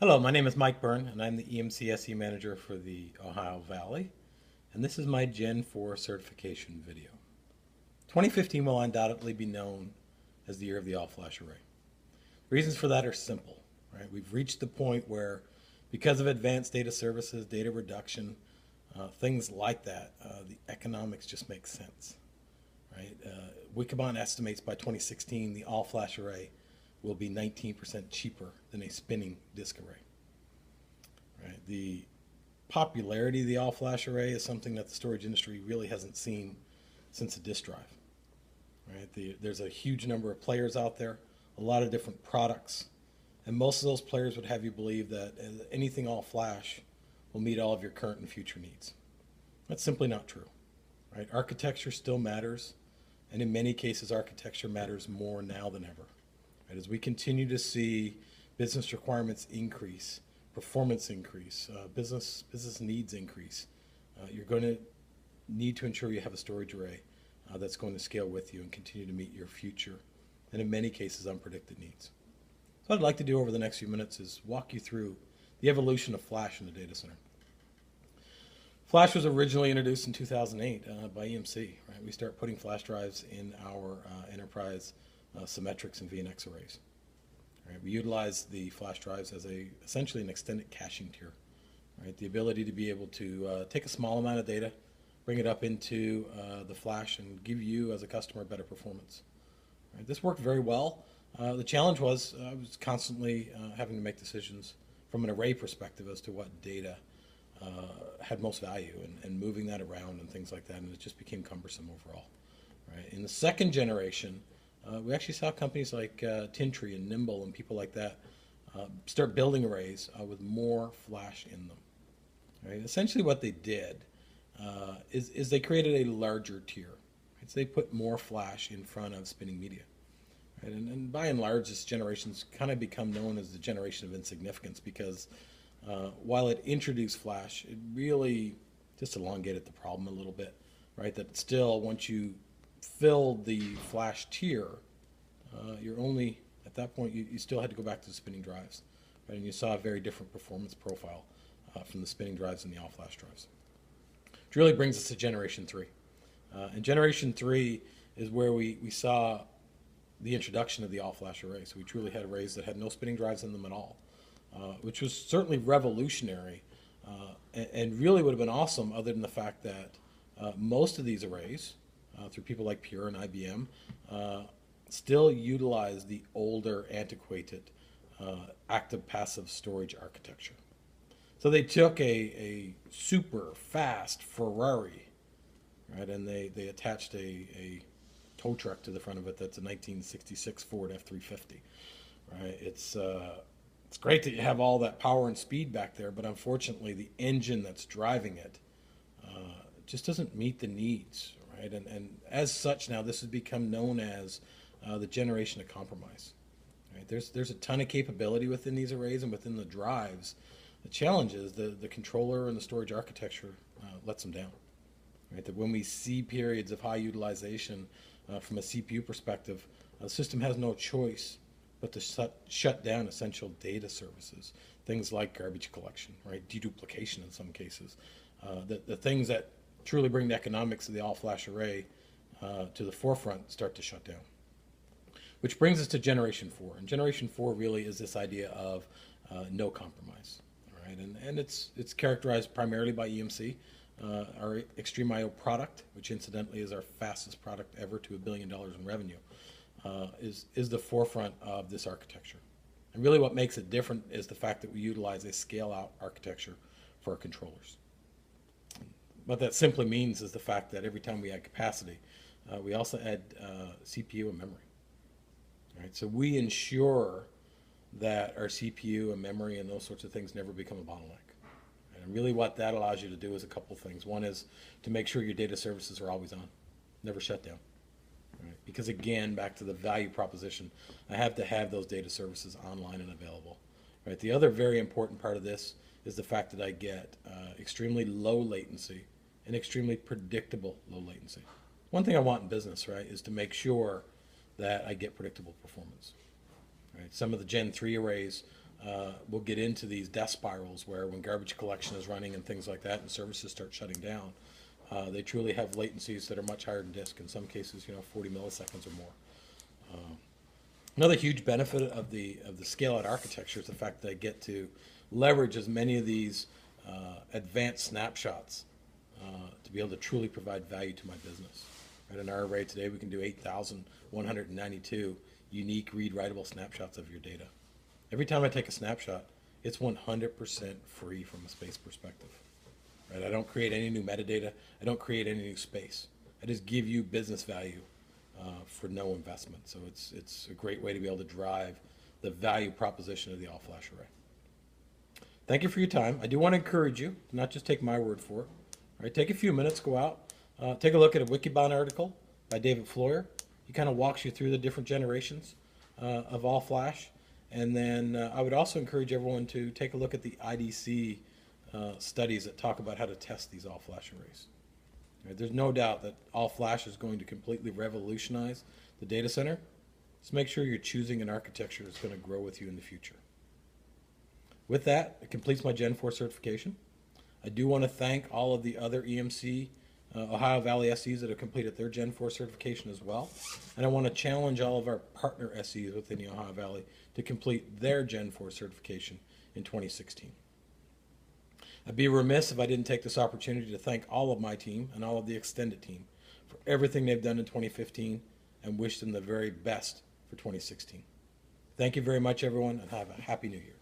Hello, my name is Mike Byrne, and I'm the EMCSE manager for the Ohio Valley, and this is my Gen 4 certification video. 2015 will undoubtedly be known as the year of the all-flash array. The reasons for that are simple, right? We've reached the point where, because of advanced data services, data reduction, things like that, the economics just make sense, right? Wikibon estimates by 2016 the all-flash array will be 19% cheaper than a spinning disk array. Right? The popularity of the all-flash array is something that the storage industry really hasn't seen since the disk drive. Right? There's a huge number of players out there, a lot of different products, and most of those players would have you believe that anything all-flash will meet all of your current and future needs. That's simply not true. Right? Architecture still matters, and in many cases, architecture matters more now than ever. Right? As we continue to see business requirements increase, performance increase, business needs increase, you're going to need to ensure you have a storage array that's going to scale with you and continue to meet your future, and in many cases, unpredicted needs. So what I'd like to do over the next few minutes is walk you through the evolution of flash in the data center. Flash was originally introduced in 2008 by EMC. Right? We start putting flash drives in our enterprise Symmetrix and VNX arrays. Right? We utilize the flash drives as essentially an extended caching tier. Right? The ability to be able to take a small amount of data, bring it up into the flash, and give you as a customer better performance. Right? This worked very well. The challenge was I was constantly having to make decisions from an array perspective as to what data had most value, and moving that around and things like that, and it just became cumbersome overall. Right? In the second generation, we actually saw companies like Tintree and Nimble and people like that start building arrays with more flash in them. Right? Essentially what they did is they created a larger tier. Right? So they put more flash in front of spinning media. Right? And by and large, this generation's kind of become known as the generation of insignificance because while it introduced flash, it really just elongated the problem a little bit. Right? That still, once you filled the flash tier, you're only, at that point, you still had to go back to the spinning drives. Right? And you saw a very different performance profile from the spinning drives and the all-flash drives. Which really brings us to Generation 3. And Generation 3 is where we saw the introduction of the all-flash array. So we truly had arrays that had no spinning drives in them at all, which was certainly revolutionary and really would have been awesome other than the fact that most of these arrays, through people like Pure and IBM, still utilize the older, antiquated, active-passive storage architecture. So they took a super fast Ferrari, right, and they attached a tow truck to the front of it that's a 1966 Ford F-350, right? It's great that you have all that power and speed back there, but unfortunately the engine that's driving it just doesn't meet the needs. Right? And as such, now this has become known as the generation of compromise. Right? There's a ton of capability within these arrays and within the drives. The challenge is the controller and the storage architecture lets them down. Right? That when we see periods of high utilization from a CPU perspective, the system has no choice but to shut down essential data services, things like garbage collection, right? Deduplication in some cases, the things that truly bring the economics of the all-flash array to the forefront start to shut down. Which brings us to Generation 4. And Generation 4 really is this idea of no compromise. All right? And it's characterized primarily by EMC. Our Extreme IO product, which incidentally is our fastest product ever to $1 billion in revenue, is the forefront of this architecture. And really what makes it different is the fact that we utilize a scale-out architecture for our controllers. What that simply means is the fact that every time we add capacity, we also add CPU and memory. Right? So we ensure that our CPU and memory and those sorts of things never become a bottleneck. And really what that allows you to do is a couple things. One is to make sure your data services are always on, never shut down. Right? Because again, back to the value proposition, I have to have those data services online and available. Right? The other very important part of this is the fact that I get extremely low latency and extremely predictable low latency. One thing I want in business, right, is to make sure that I get predictable performance. Right? Some of the Gen 3 arrays will get into these death spirals where when garbage collection is running and things like that and services start shutting down, they truly have latencies that are much higher than disk, in some cases, 40 milliseconds or more. Another huge benefit of the scale-out architecture is the fact that I get to leverage as many of these advanced snapshots to be able to truly provide value to my business. Right, in our array today, we can do 8,192 unique read-writable snapshots of your data. Every time I take a snapshot, it's 100% free from a space perspective. Right? I don't create any new metadata. I don't create any new space. I just give you business value for no investment. So it's a great way to be able to drive the value proposition of the all-flash array. Thank you for your time. I do want to encourage you to not just take my word for it. All right, take a few minutes, go out, take a look at a Wikibon article by David Floyer. He kind of walks you through the different generations of all-flash. And then I would also encourage everyone to take a look at the IDC studies that talk about how to test these all-flash arrays. Right, there's no doubt that all-flash is going to completely revolutionize the data center. Just make sure you're choosing an architecture that's going to grow with you in the future. With that, it completes my Gen 4 certification. I do want to thank all of the other EMC Ohio Valley SEs that have completed their Gen 4 certification as well. And I want to challenge all of our partner SEs within the Ohio Valley to complete their Gen 4 certification in 2016. I'd be remiss if I didn't take this opportunity to thank all of my team and all of the extended team for everything they've done in 2015 and wish them the very best for 2016. Thank you very much, everyone, and have a happy new year.